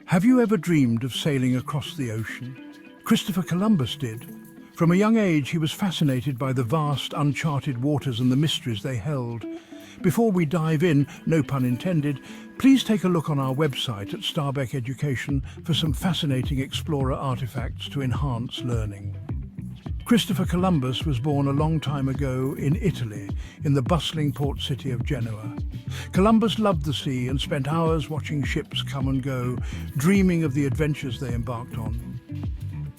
Have you ever dreamed of sailing across the ocean? Christopher Columbus did. From a young age, he was fascinated by the vast, uncharted waters and the mysteries they held. Before we dive in, no pun intended, please take a look on our website at Starbeck Education for some fascinating explorer artifacts to enhance learning. Christopher Columbus was born a long time ago in Italy, in the bustling port city of Genoa. Columbus loved the sea and spent hours watching ships come and go, dreaming of the adventures they embarked on.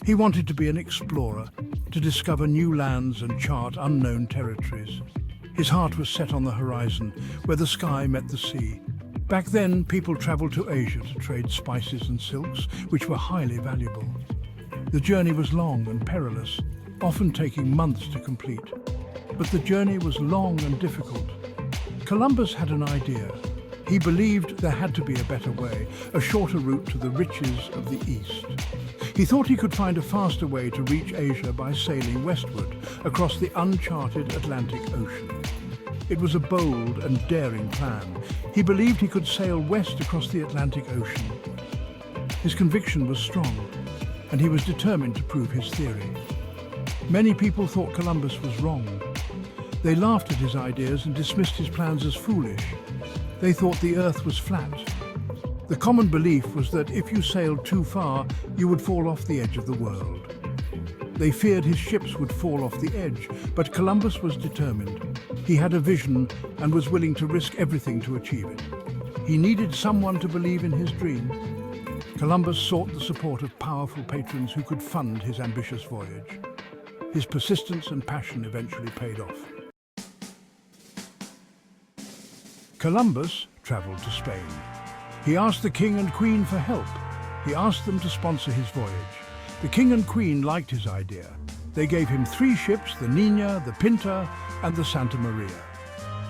He wanted to be an explorer, to discover new lands and chart unknown territories. His heart was set on the horizon, where the sky met the sea. Back then, people traveled to Asia to trade spices and silks, which were highly valuable. The journey was long and perilous, often taking months to complete. But the journey was long and difficult. Columbus had an idea. He believed there had to be a better way, a shorter route to the riches of the East. He thought he could find a faster way to reach Asia by sailing westward across the uncharted Atlantic Ocean. It was a bold and daring plan. He believed he could sail west across the Atlantic Ocean. His conviction was strong, and he was determined to prove his theory. Many people thought Columbus was wrong. They laughed at his ideas and dismissed his plans as foolish. They thought the Earth was flat. The common belief was that if you sailed too far, you would fall off the edge of the world. They feared his ships would fall off the edge, but Columbus was determined. He had a vision and was willing to risk everything to achieve it. He needed someone to believe in his dream. Columbus sought the support of powerful patrons who could fund his ambitious voyage. His persistence and passion eventually paid off. Columbus traveled to Spain. He asked the king and queen for help. He asked them to sponsor his voyage. The king and queen liked his idea. They gave him 3 ships, the Niña, the Pinta, and the Santa Maria.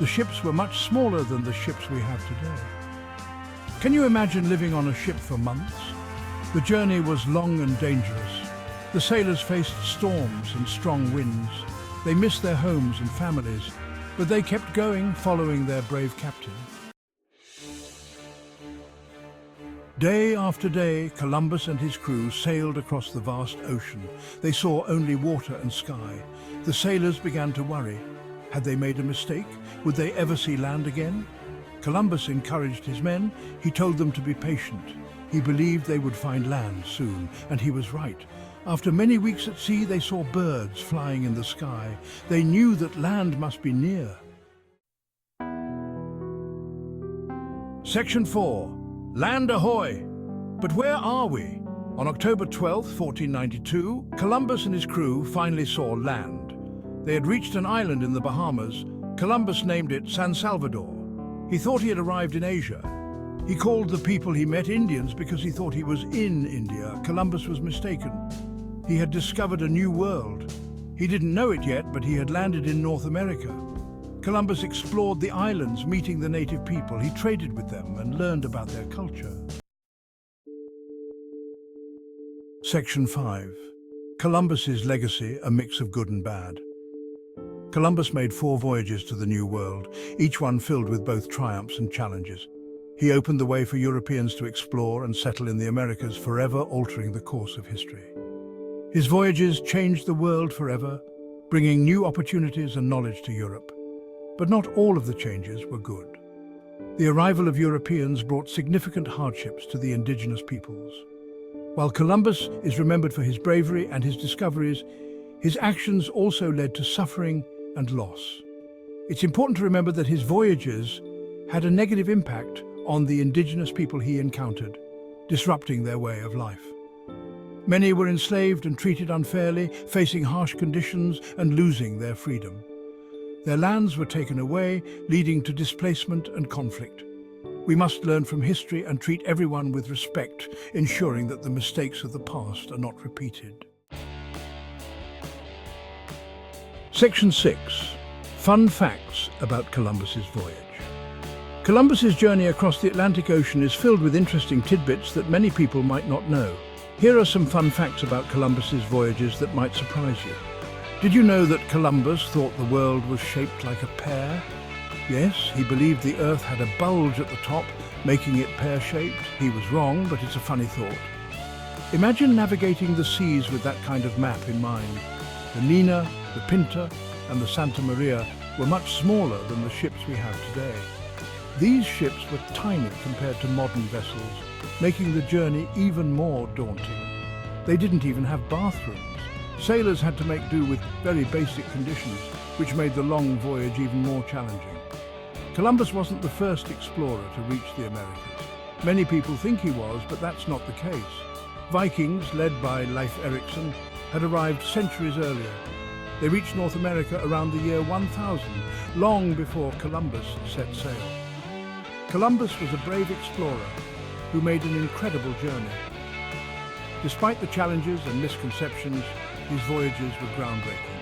The ships were much smaller than the ships we have today. Can you imagine living on a ship for months? The journey was long and dangerous. The sailors faced storms and strong winds. They missed their homes and families, but they kept going, following their brave captain. Day after day, Columbus and his crew sailed across the vast ocean. They saw only water and sky. The sailors began to worry. Had they made a mistake? Would they ever see land again? Columbus encouraged his men. He told them to be patient. He believed they would find land soon, and he was right. After many weeks at sea, they saw birds flying in the sky. They knew that land must be near. Section 4. Land ahoy! But where are we? On October 12, 1492, Columbus and his crew finally saw land. They had reached an island in the Bahamas. Columbus named it San Salvador. He thought he had arrived in Asia. He called the people he met Indians because he thought he was in India. Columbus was mistaken. He had discovered a new world. He didn't know it yet, but he had landed in North America. Columbus explored the islands, meeting the native people. He traded with them and learned about their culture. Section 5. Columbus's legacy, a mix of good and bad. Columbus made 4 voyages to the New World, each one filled with both triumphs and challenges. He opened the way for Europeans to explore and settle in the Americas, forever altering the course of history. His voyages changed the world forever, bringing new opportunities and knowledge to Europe. But not all of the changes were good. The arrival of Europeans brought significant hardships to the indigenous peoples. While Columbus is remembered for his bravery and his discoveries, his actions also led to suffering and loss. It's important to remember that his voyages had a negative impact on the indigenous people he encountered, disrupting their way of life. Many were enslaved and treated unfairly, facing harsh conditions and losing their freedom. Their lands were taken away, leading to displacement and conflict. We must learn from history and treat everyone with respect, ensuring that the mistakes of the past are not repeated. Section 6. Fun facts about Columbus's voyage. Columbus's journey across the Atlantic Ocean is filled with interesting tidbits that many people might not know. Here are some fun facts about Columbus's voyages that might surprise you. Did you know that Columbus thought the world was shaped like a pear? Yes, he believed the Earth had a bulge at the top making it pear-shaped. He was wrong, but it's a funny thought. Imagine navigating the seas with that kind of map in mind. The Nina, the Pinta, and the Santa Maria were much smaller than the ships we have today. These ships were tiny compared to modern vessels, making the journey even more daunting. They didn't even have bathrooms. Sailors had to make do with very basic conditions, which made the long voyage even more challenging. Columbus wasn't the first explorer to reach the Americas. Many people think he was, but that's not the case. Vikings, led by Leif Erikson, had arrived centuries earlier. They reached North America around the year 1000, long before Columbus set sail. Columbus was a brave explorer who made an incredible journey. Despite the challenges and misconceptions, his voyages were groundbreaking.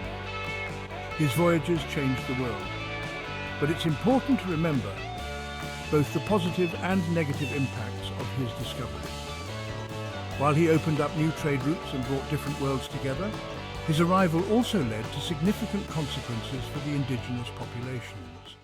His voyages changed the world. But it's important to remember both the positive and negative impacts of his discoveries. While he opened up new trade routes and brought different worlds together, his arrival also led to significant consequences for the indigenous populations.